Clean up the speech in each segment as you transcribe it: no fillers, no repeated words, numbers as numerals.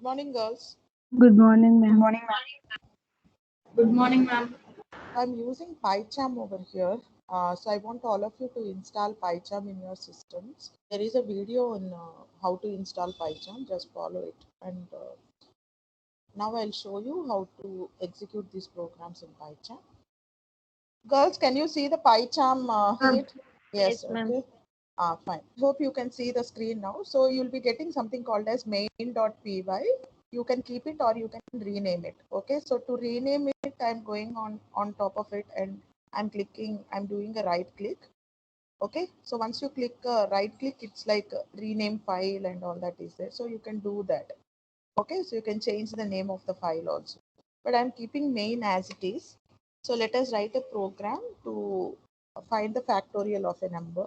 morning, girls. Good morning, Good ma'am. morning, ma'am. Good morning, ma'am. I'm using PyCharm over here. So I want all of you to install PyCharm in your systems. There is a video on how to install PyCharm. Just follow it. And now I'll show you how to execute these programs in PyCharm. Girls, can you see the PyCharm sheet? Yes, ma'am. okay. Fine. Hope you can see the screen now. So you'll be getting something called as main.py. You can keep it or you can rename it. Okay. So to rename it, I'm going on top of it and I'm doing a right click. Okay. So once you click right click, it's like rename file and all that is there. So you can do that. Okay. So you can change the name of the file also. But I'm keeping main as it is. So let us write a program to find the factorial of a number.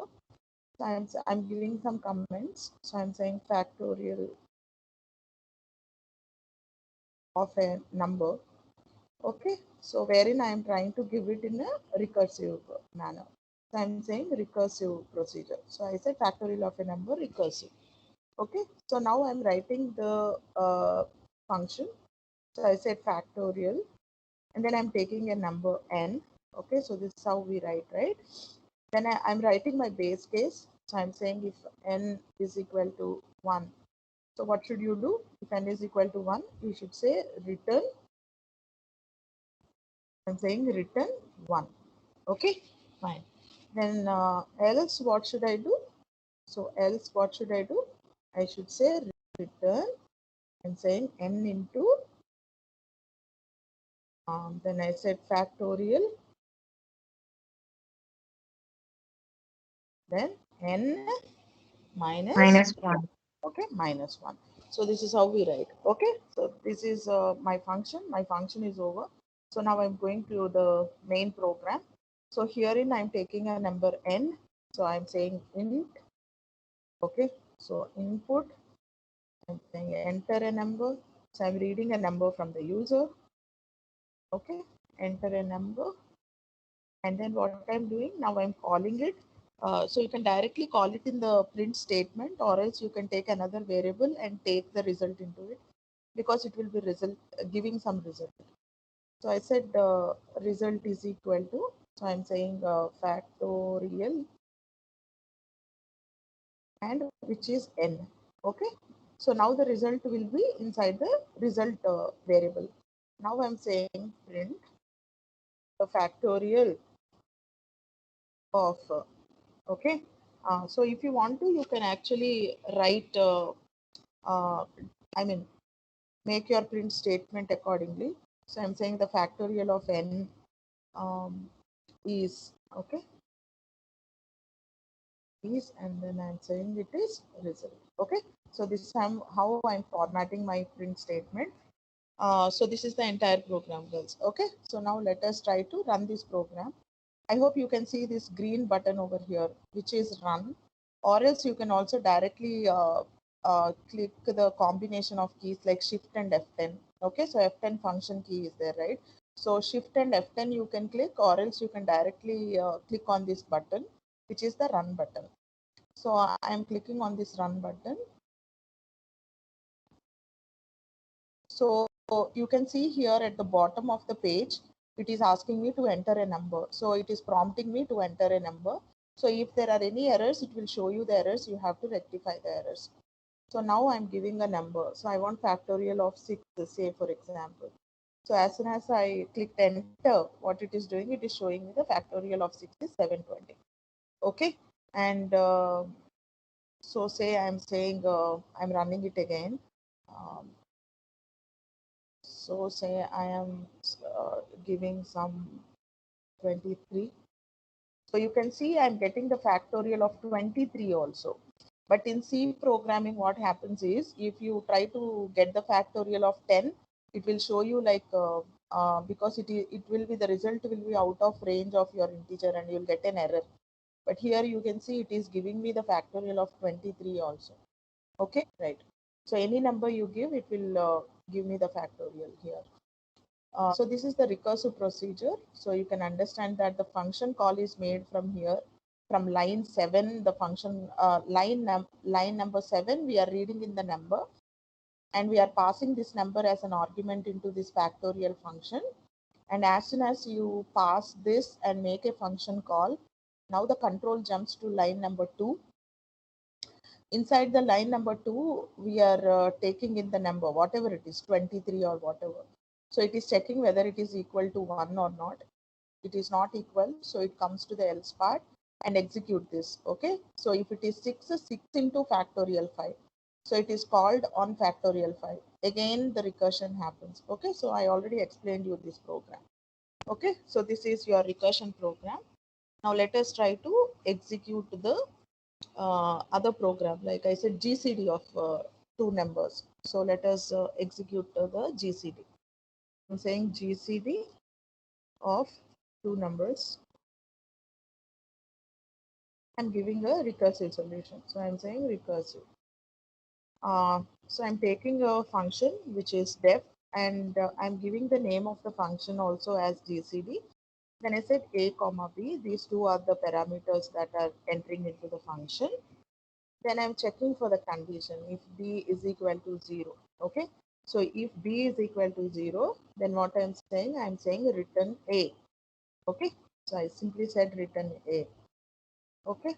So I'm giving some comments. So I'm saying factorial of a number. Okay. So wherein I am trying to give it in a recursive manner. So I'm saying recursive procedure. So I said factorial of a number recursive. Okay. So now I'm writing the function. So I said factorial and then I'm taking a number n. Okay. So this is how we write, right? Then I'm writing my base case. So I'm saying if n is equal to 1. So what should you do? If n is equal to 1, you should say return. I'm saying return 1. Okay, fine. Then else what should I do? So else what should I do? I should say return. I'm saying n into, then I said factorial. Then n minus Minus 1. okay, minus 1. So this is how we write. Okay, so this is my function. My function is over. So now I'm going to the main program. So herein I'm taking a number n. So I'm saying int. Okay, so input. I'm saying enter a number. So I'm reading a number from the user. Okay, enter a number. And then what I'm doing now, I'm calling it. So you can directly call it in the print statement, or else you can take another variable and take the result into it, because it will be giving some result. So I said result is equal to, so I'm saying factorial and which is n. Okay. So now the result will be inside the result variable. Now I'm saying print the factorial of okay. So if you want to, you can actually write I mean make your print statement accordingly. So I'm saying the factorial of n is okay is, and then I'm saying it is result. Okay, so this is how I'm formatting my print statement. So this is the entire program, girls. Okay, so now let us try to run this program. I hope you can see this green button over here, which is run, or else you can also directly click the combination of keys like shift and F10. Okay, so F10 function key is there, right? So shift and F10 you can click, or else you can directly click on this button, which is the run button. So I am clicking on this run button. So you can see here at the bottom of the page, it is asking me to enter a number. So it is prompting me to enter a number. So if there are any errors, it will show you the errors. You have to rectify the errors. So now I'm giving a number. So I want factorial of 6, say for example. So as soon as I clicked enter, what it is doing, it is showing me the factorial of 6 is 720. Okay. And so say I'm saying I'm running it again. So say I am giving some 23. So you can see I'm getting the factorial of 23 also. But in C programming, what happens is if you try to get the factorial of 10, it will show you like because it will be the result will be out of range of your integer and you'll get an error. But here you can see it is giving me the factorial of 23 also. Okay, right. So any number you give, it will give me the factorial here. So this is the recursive procedure. So you can understand that the function call is made from here, from line 7, the function line number 7, we are reading in the number. and we are passing this number as an argument into this factorial function. And as soon as you pass this and make a function call, now the control jumps to line number 2. Inside the line number 2, we are taking in the number, whatever it is, 23 or whatever. So it is checking whether it is equal to 1 or not. It is not equal, so it comes to the else part and execute this. Okay, so if it is 6 into factorial 5, so it is called on factorial 5. Again the recursion happens. Okay, so I already explained you this program. Okay, so this is your recursion program. Now let us try to execute the other program, like I said, GCD of two numbers. So let us execute the GCD. I'm saying GCD of two numbers. I'm giving a recursive solution. So I'm saying recursive. So I'm taking a function which is def, and I'm giving the name of the function also as GCD. Then I said a comma b. These two are the parameters that are entering into the function. Then I'm checking for the condition if b is equal to 0. Okay. So if b is equal to 0, then what I'm saying return a. Okay. So I simply said return a. Okay.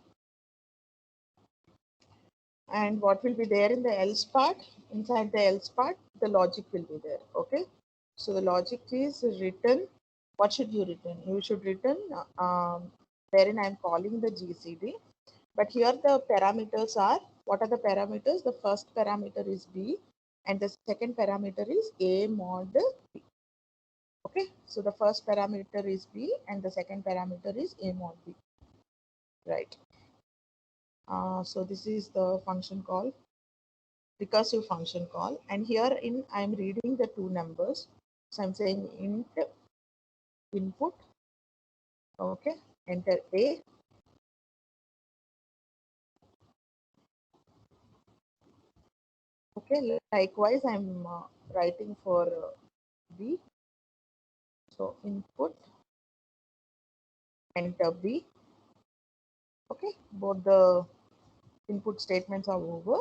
And what will be there in the else part? Inside the else part, the logic will be there. Okay. So the logic is return. What should you return? You should return wherein I'm calling the GCD. But here the parameters are, what are the parameters? The first parameter is b and the second parameter is a mod b. Okay. So the first parameter is b and the second parameter is a mod b. Right. So this is the function call, recursive function call, and here in I'm reading the two numbers. So I'm saying int input, okay, enter a, okay. Likewise I'm writing for b, so input, enter b, okay. Both the input statements are over.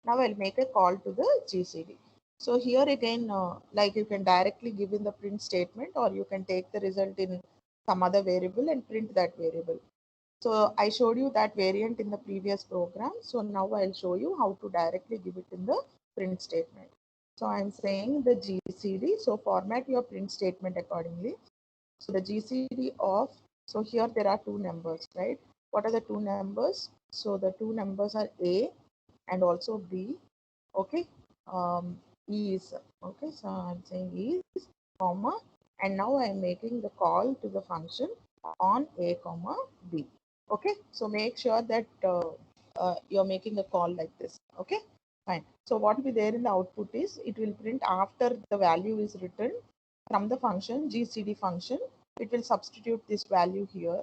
Now I'll make a call to the GCD. So here again, like you can directly give in the print statement, or you can take the result in some other variable and print that variable. So I showed you that variant in the previous program. So now I'll show you how to directly give it in the print statement. So I'm saying the GCD. So format your print statement accordingly. So the GCD of, so here there are two numbers, right? What are the two numbers? So the two numbers are A and also B. Okay. Is, okay. So I'm saying is, comma, and now I'm making the call to the function on A comma B. Okay. So make sure that you're making a call like this. Okay. Fine. So what will be there in the output is it will print after the value is written from the function GCD function. It will substitute this value here,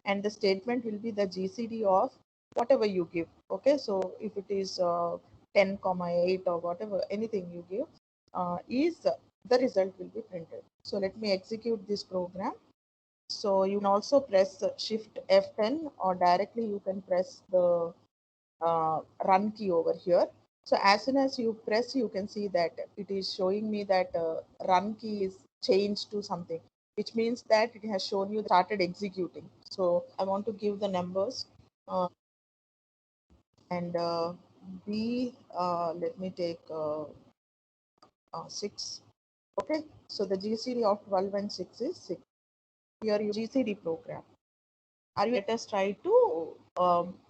and the statement will be the GCD of whatever you give. Okay, so if it is 10, 8 or whatever, anything you give, is the result will be printed. So let me execute this program. So you can also press Shift F10, or directly you can press the run key over here. So as soon as you press, you can see that it is showing me that run key is changed to something, which means that it has shown you started executing. So I want to give the numbers and B, let me take 6. Okay, so the GCD of 12 and 6 is 6. Here your GCD program. Are you, let us try to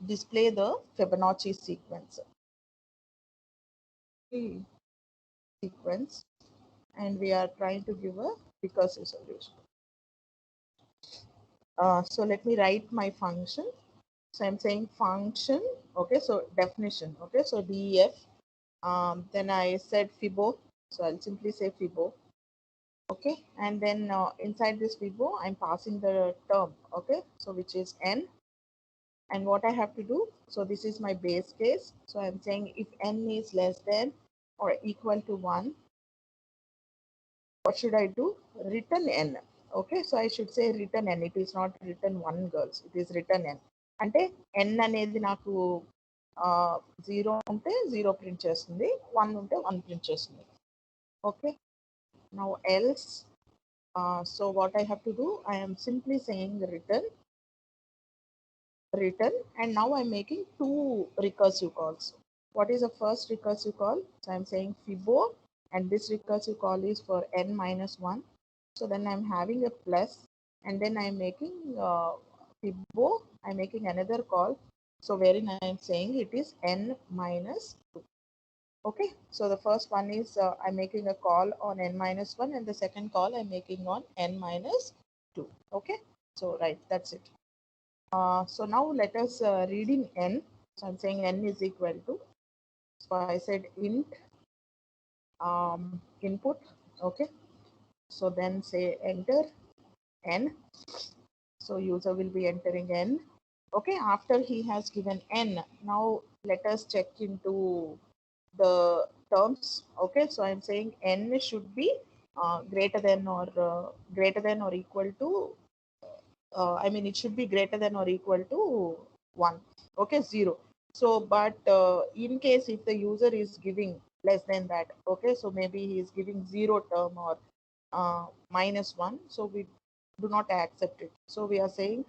display the Fibonacci sequence. Sequence, and we are trying to give a recursive solution. So let me write my function. So I'm saying function, okay, so definition, okay, so def, then I said fibo, so I'll simply say fibo, okay, and then inside this fibo I'm passing the term, okay, so which is n, and what I have to do, so this is my base case, so I'm saying if n is less than or equal to 1, what should I do? Return n. Okay, so I should say return n. It is not return 1, girls. It is return n. అంటే n అనేది నాకు 0 ఉంటే 0 print చేస్తుంది, 1 ఉంటే 1 print చేస్తుంది. Okay, now else, so what I have to do, I am simply saying return, and now I'm making two recursive calls. What is the first recursive call? So I'm saying fibo, and this recursive call is for n minus 1. So then I'm having a plus, and then I'm making fibo, I'm making another call. So wherein I'm saying it is n minus 2. Okay, so the first one is I'm making a call on n minus 1, and the second call I'm making on n minus 2. Okay, so right, that's it. So now let us read in n. So I'm saying n is equal to, so I said int input. Okay, so then say enter n. So user will be entering n. Okay, after he has given n, now let us check into the terms. Okay, so I'm saying n should be greater than or equal to, I mean, it should be greater than or equal to 1. Okay, 0. So but in case if the user is giving less than that, okay, so maybe he is giving 0 term or minus 1, so we do not accept it. So we are saying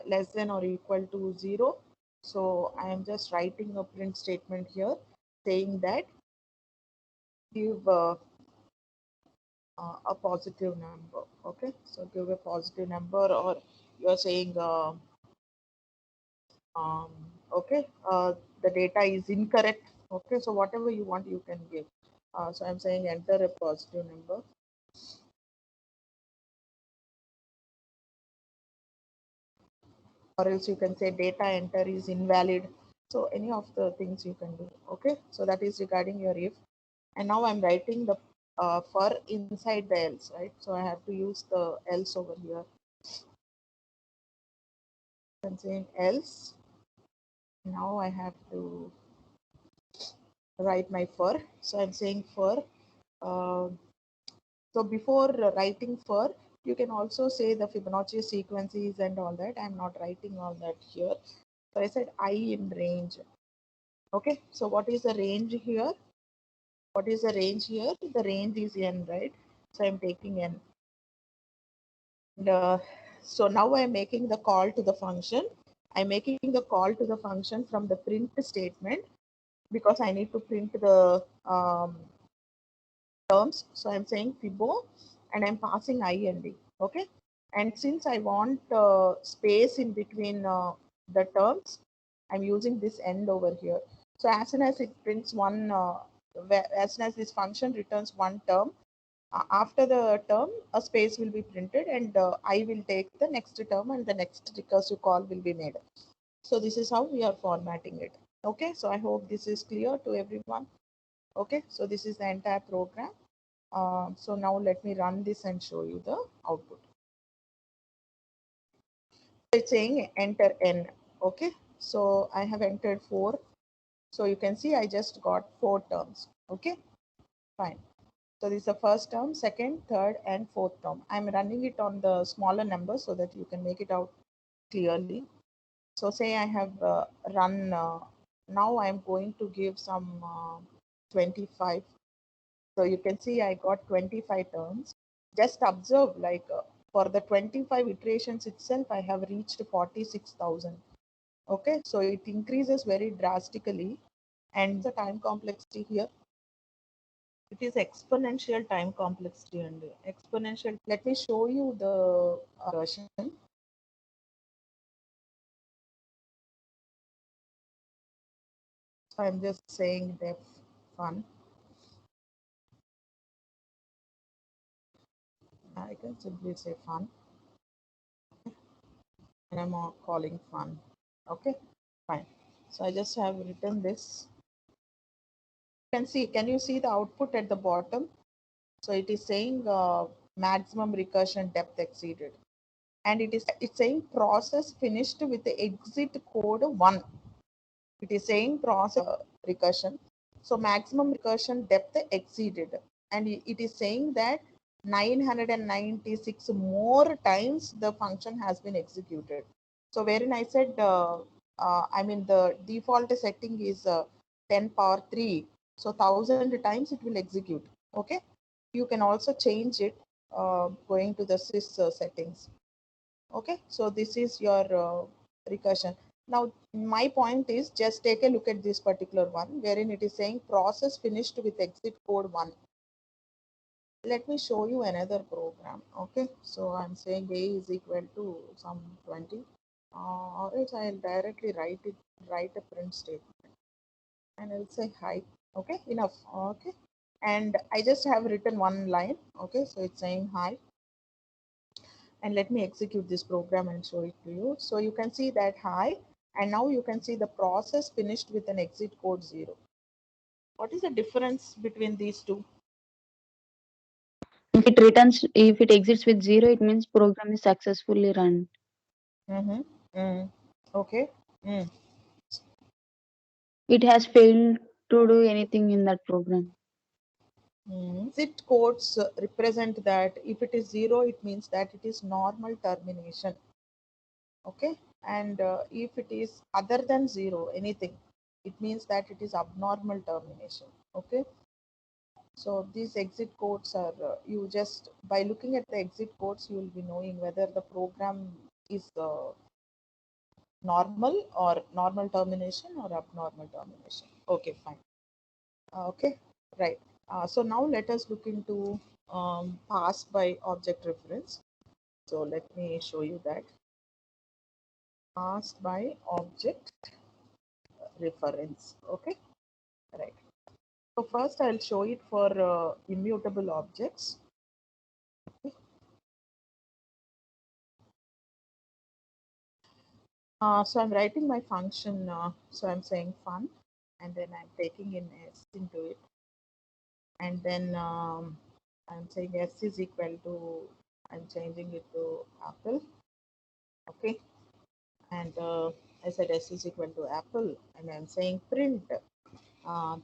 less than or equal to 0. So I am just writing a print statement here saying that give a positive number. Okay, so give a positive number, or you are saying okay, the data is incorrect. Okay, so whatever you want you can give. So I'm saying enter a positive number, or else you can say data enter is invalid. So any of the things you can do. Okay, so that is regarding your if. And now I'm writing the for inside the else, right? So I have to use the else over here. I'm saying else. Now I have to write my for. So I'm saying for. So before writing for, you can also say the Fibonacci sequences and all that. I'm not writing all that here. So I said I in range. Okay, so what is the range here? What is the range here? The range is n, right? So I'm taking n. And, so now I'm making the call to the function. I'm making the call to the function from the print statement, because I need to print the terms. So I'm saying fibo, and I'm passing I and d. Okay, and since I want space in between the terms, I'm using this end over here. So as soon as it prints one, as soon as this function returns one term, after the term a space will be printed, and I will take the next term, and the next recursive call will be made. So this is how we are formatting it. Okay, so I hope this is clear to everyone. Okay, so this is the entire program. So now let me run this and show you the output. It's saying enter n. Okay, so I have entered 4. So you can see I just got 4 terms. Okay, fine. So this is the first term, second, third, and fourth term. I'm running it on the smaller number so that you can make it out clearly. So say I have run, now I'm going to give some 25. So you can see I got 25 terms. Just observe, like for the 25 iterations itself, I have reached 46,000. Okay, so it increases very drastically. And the time complexity here, it is exponential time complexity, and exponential. Let me show you the version. So I'm just saying def fun. I can simply say fun, and I'm calling fun. Okay, fine. So I just have written this. Can you see the output at the bottom? So it is saying maximum recursion depth exceeded, and it's saying process finished with the exit code 1. It is saying process recursion. So maximum recursion depth exceeded, and it is saying that 996 more times the function has been executed. So wherein I said I mean the default setting is 10 power 3. So 1000 times it will execute. Okay. You can also change it going to the sys settings. Okay. So this is your recursion. Now my point is just take a look at this particular one wherein it is saying process finished with exit code 1. Let me show you another program. Okay, so I'm saying a is equal to some 20, or else I'll directly write a print statement, and I'll say hi. Okay, enough. Okay, and I just have written one line. Okay, so it's saying hi, and let me execute this program and show it to you. So you can see that hi, and now you can see the process finished with an exit code 0. What is the difference between these two? If it exits with 0, it means program is successfully run. Mm-hmm. Mm. Okay. Mm. It has failed to do anything in that program. Exit codes represent that if it is 0, it means that it is normal termination. Okay, and if it is other than 0, anything, it means that it is abnormal termination. Okay, so these exit codes are you just by looking at the exit codes, you will be knowing whether the program is normal or normal termination or abnormal termination. Okay, fine. Okay, right. So now let us look into pass by object reference. So let me show you that. Pass by object reference. Okay, right. So first I'll show it for immutable objects. Okay. So I'm writing my function. So I'm saying fun, and then I'm taking in s into it, and then I'm saying s is equal to. I'm changing it to apple. Okay, and I said s is equal to apple, and I'm saying print.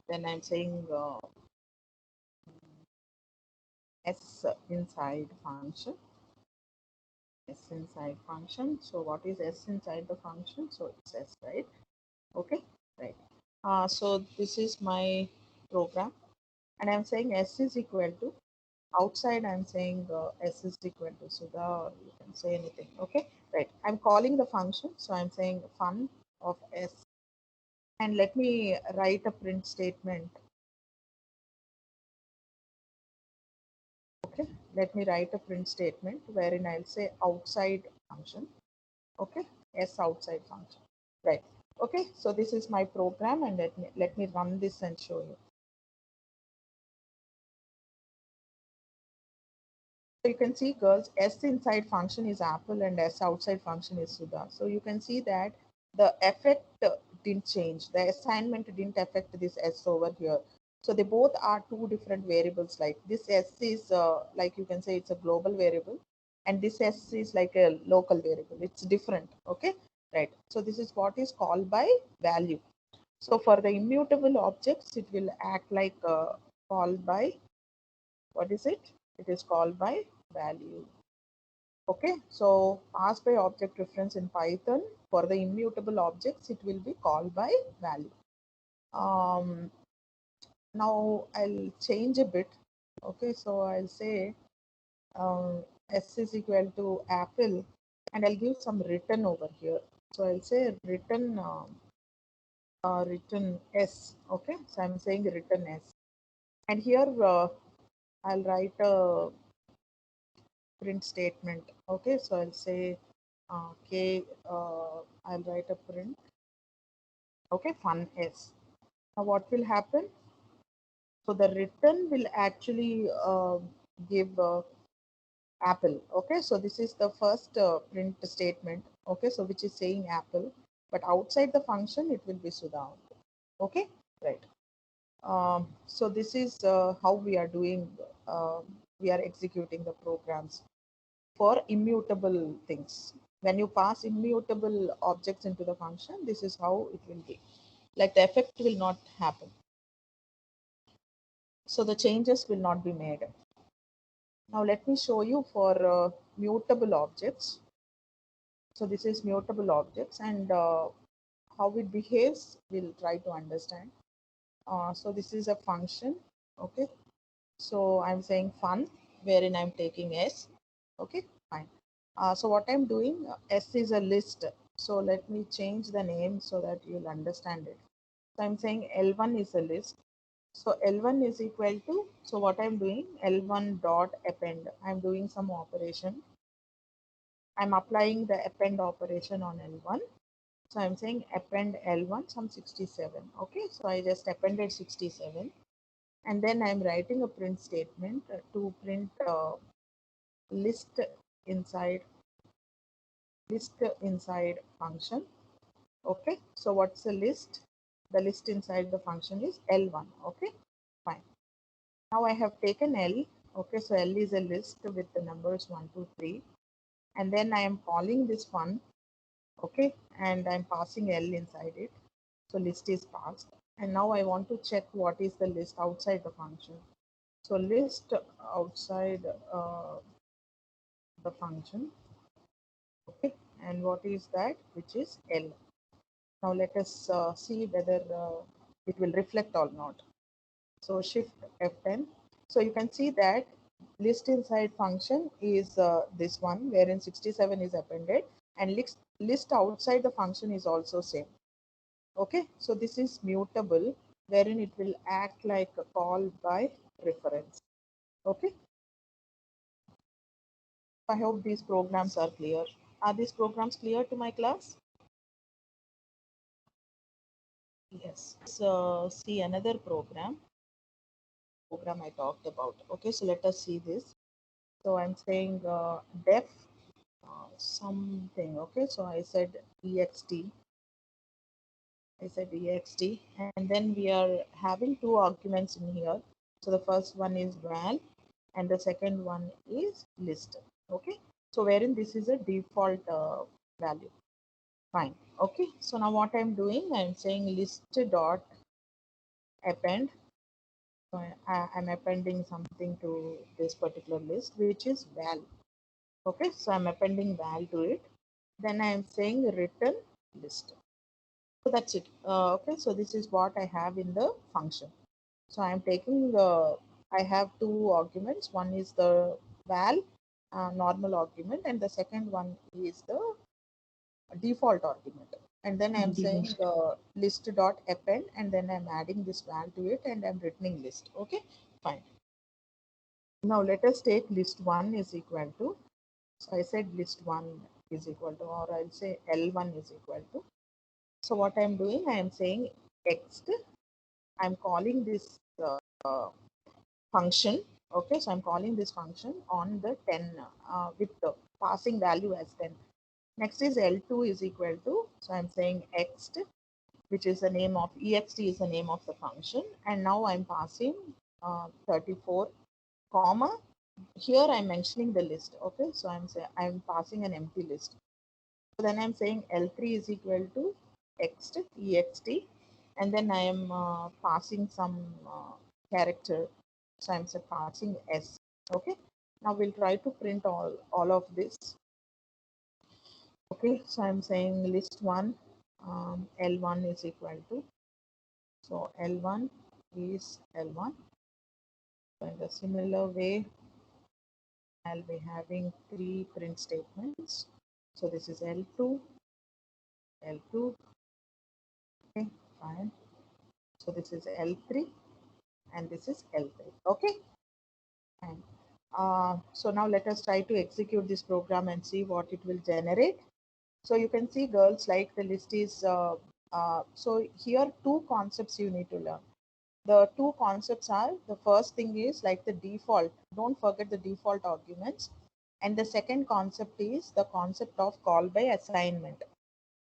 Then I'm saying s inside function. S inside function. So what is s inside the function? So it's s, right? Okay, right. So this is my program, and I'm saying s is equal to outside. I'm saying s is equal to Sudha, or you can say anything. Okay, right. I'm calling the function, so I'm saying fun of s, and let me write a print statement. Okay, let me write a print statement wherein I'll say outside function. Okay, s outside function, right? Okay, so this is my program, and let me run this and show you. So you can see, girls, s inside function is apple and s outside function is Sudha. So you can see that the effect didn't change. The assignment didn't affect this s over here. So they both are two different variables. Like this s is like you can say it's a global variable, and this s is like a local variable. It's different. Okay, right. So this is what is called by value. So for the immutable objects, it will act like called by, what is it? It is called by value. Okay, so pass by object reference in Python, for the immutable objects, it will be called by value. Now I'll change a bit. Okay, so I'll say s is equal to apple, and I'll give some return over here. So I'll say return s. Okay, so I'm saying return s, and here I'll write a print statement. Okay, so I'll say I'll write a print. Okay, fun s. Now what will happen? So the return will actually give apple. Okay, so this is the first print statement. Okay, so which is saying apple, but outside the function it will be Sudha. Okay, right. So this is how we are doing. We are executing the programs for immutable things. When you pass immutable objects into the function, this is how it will be. Like the effect will not happen. So the changes will not be made. Now let me show you for mutable objects. So this is mutable objects, and how it behaves, we'll try to understand. So this is a function, okay? So I'm saying fun, wherein I'm taking S, okay, fine. So what I'm doing, S is a list. So let me change the name so that you'll understand it. So I'm saying L1 is a list. So L1 is equal to, so what I'm doing, L1 dot append. I'm doing some operation. I'm applying the append operation on L1. So I'm saying append L1 some 67. Okay, so I just appended 67. And then I'm writing a print statement to print list inside function. Okay, so what's the list? The list inside the function is L1. Okay, fine. Now I have taken L. Okay, so L is a list with the numbers 1, 2, 3. And then I am calling this one. Okay, and I'm passing L inside it. So list is passed. And now I want to check what is the list outside the function. So list outside the function. Okay, and what is that? Which is L. Now let us see whether it will reflect or not. So shift F10. So you can see that list inside function is this one, wherein 67 is appended, and list outside the function is also same. Okay, so this is mutable, wherein it will act like a call by reference. Okay, I hope these programs are clear. Are these programs clear to my class? Yes. So see another program I talked about. Okay, so let us see this. So I'm saying def something. Okay, so I said ext. And then we are having two arguments in here. So the first one is val, and the second one is list. Okay, so wherein this is a default value. Fine. Okay, so now what I'm doing, I'm saying list dot append. So I'm appending something to this particular list, which is val. Okay, so I'm appending val to it. Then I'm saying return list. So that's it. Okay, so this is what I have in the function. So I'm taking the, I have two arguments. One is the val normal argument, and the second one is the default argument. And then I'm saying list dot append, and then I'm adding this val to it, and I'm returning list. Okay, fine. Now let us take list 1 is equal to, so I said list 1 is equal to, or I'll say L1 is equal to. So what I'm doing, I am saying text, I'm calling this function. Okay, so I'm calling this function on the 10 with the passing value as 10. Next is L2 is equal to, so I'm saying ext, which is the name of, ext is the name of the function. And now I'm passing 34, comma, here I'm mentioning the list. Okay, so I'm passing an empty list. So then I'm saying L3 is equal to ext, and then I am passing some character. So I'm passing S. Okay, now we'll try to print all of this. Okay, so I'm saying list 1, L1 is equal to, so L1 is L1. So in the similar way, I'll be having 3 print statements. So this is L2, L2, okay, fine. So this is L3 and this is L3, okay, fine. So now let us try to execute this program and see what it will generate. So you can see, girls, like the list is, so here two concepts you need to learn. The two concepts are, the first thing is like the default, don't forget the default arguments. And the second concept is the concept of call by assignment.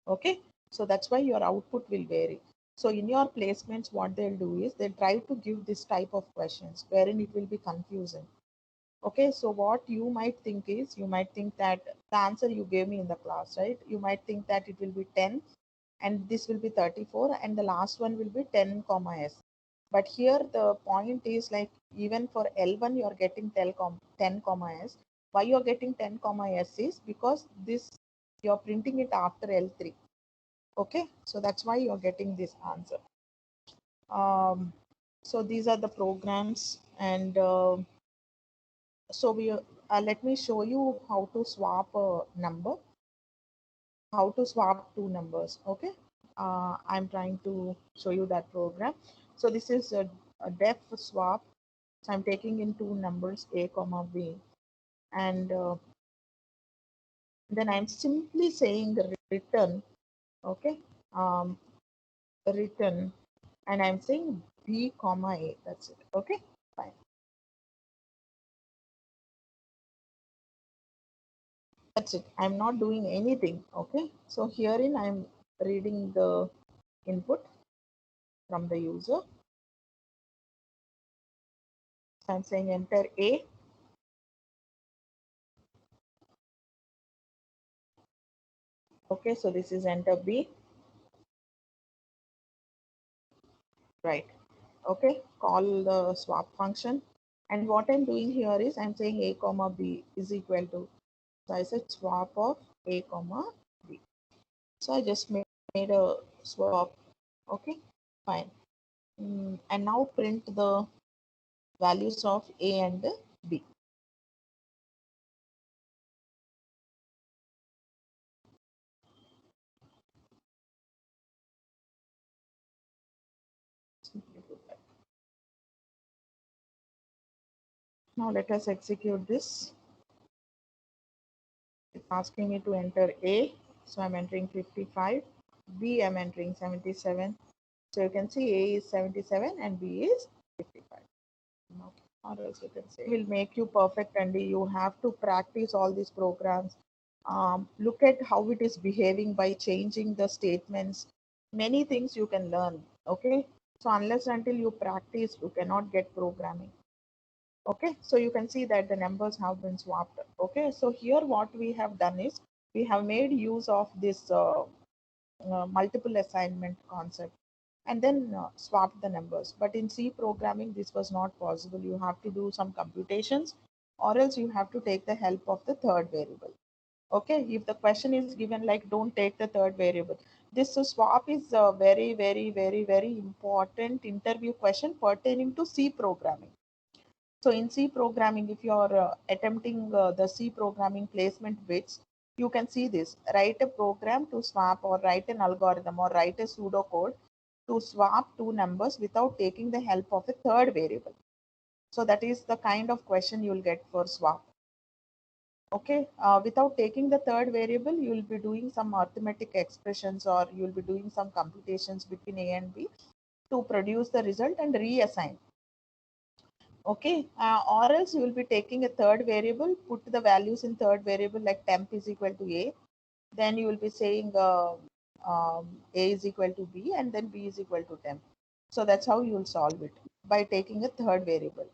Okay, so that's why your output will vary. So in your placements, what they'll do is they'll try to give this type of questions wherein it will be confusing. Okay, so what you might think is, you might think that the answer you gave me in the class, right? You might think that it will be 10 and this will be 34 and the last one will be 10 comma s. But here the point is, like, even for L1 you are getting 10 comma s. Why you are getting 10 comma s is because this you are printing it after L3. Okay, so that's why you're getting this answer. So these are the programs, and so we let me show you how to swap a number, how to swap two numbers. Okay, I'm trying to show you that program. So this is a def swap. So I'm taking in two numbers a comma b, and then I'm simply saying return. Okay, um, return, and I'm saying b comma a. That's it. Okay, fine. That's it. I'm not doing anything. Okay, so herein I'm reading the input from the user. So I'm saying enter a. Okay, so this is enter b. Right. Okay, call the swap function. And what I'm doing here is I'm saying a comma b is equal to, so I said swap of a comma b. So I just made a swap. Okay, fine. And now print the values of a and b. Simply put that. Now let us execute this. It's asking me to enter A, so I'm entering 55. B, I'm entering 77. So you can see A is 77 and B is 55. Okay. Or else you can say it will make you perfect, and you have to practice all these programs. Look at how it is behaving by changing the statements. Many things you can learn. Okay, so unless until you practice, you cannot get programming. Okay, so you can see that the numbers have been swapped. Okay, so here what we have done is we have made use of this multiple assignment concept, and then swap the numbers. But in C programming, this was not possible. You have to do some computations, or else you have to take the help of the third variable. Okay, if the question is given like don't take the third variable, this swap is a very, very, very, very important interview question pertaining to C programming. So in C programming, if you are attempting the C programming placement bits, you can see this. Write a program to swap, or write an algorithm, or write a pseudocode to swap two numbers without taking the help of a third variable. So that is the kind of question you will get for swap. Okay, without taking the third variable, you will be doing some arithmetic expressions, or you will be doing some computations between A and B to produce the result and reassign. Okay, or else you will be taking a third variable, put the values in third variable like temp is equal to a, then you will be saying a is equal to b, and then b is equal to temp. So that's how you will solve it, by taking a third variable.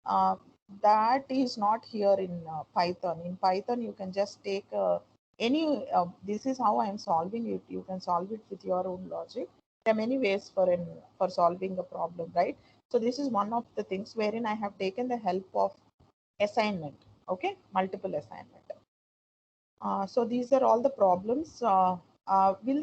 uh, that is not here in Python. In Python you can just take any this is how I am solving it. You can solve it with your own logic. There are many ways for solving a problem, right? So this is one of the things wherein I have taken the help of assignment. Okay, multiple assignment. So these are all the problems. Will the